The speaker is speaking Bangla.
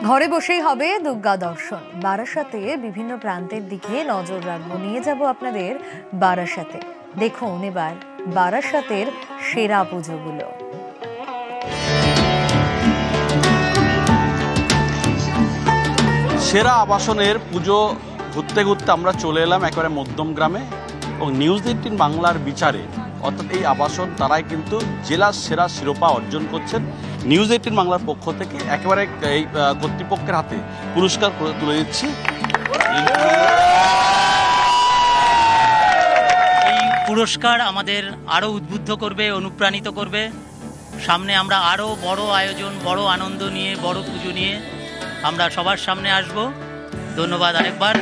ঘরে বসেই হবে দুর্গা দর্শন। বারাসাতে বিভিন্ন প্রান্তের দিকে নজর রাখবো, নিয়ে যাব আপনাদের বারাসাতে। দেখুন এবার বারাসাতের সেরা পুজোগুলো। সেরা আবাসনের পুজো ঘুরতে ঘুরতে আমরা চলে এলাম একেবারে মধ্যম গ্রামে, এবং নিউজ 18 বাংলার বিচারে অর্থাৎ এই আবাসন তারাই কিন্তু জেলার সেরা শিরোপা অর্জন করছেন। নিউজ 18 বাংলার পক্ষ থেকে একেবারে এই কর্তৃপক্ষের হাতে পুরস্কার তুলে দিচ্ছি। এই পুরস্কার আমাদের আরও উদ্বুদ্ধ করবে, অনুপ্রাণিত করবে। সামনে আমরা আরও বড় আয়োজন, বড় আনন্দ নিয়ে, বড় পুজো নিয়ে আমরা সবার সামনে আসব। ধন্যবাদ আরেকবার।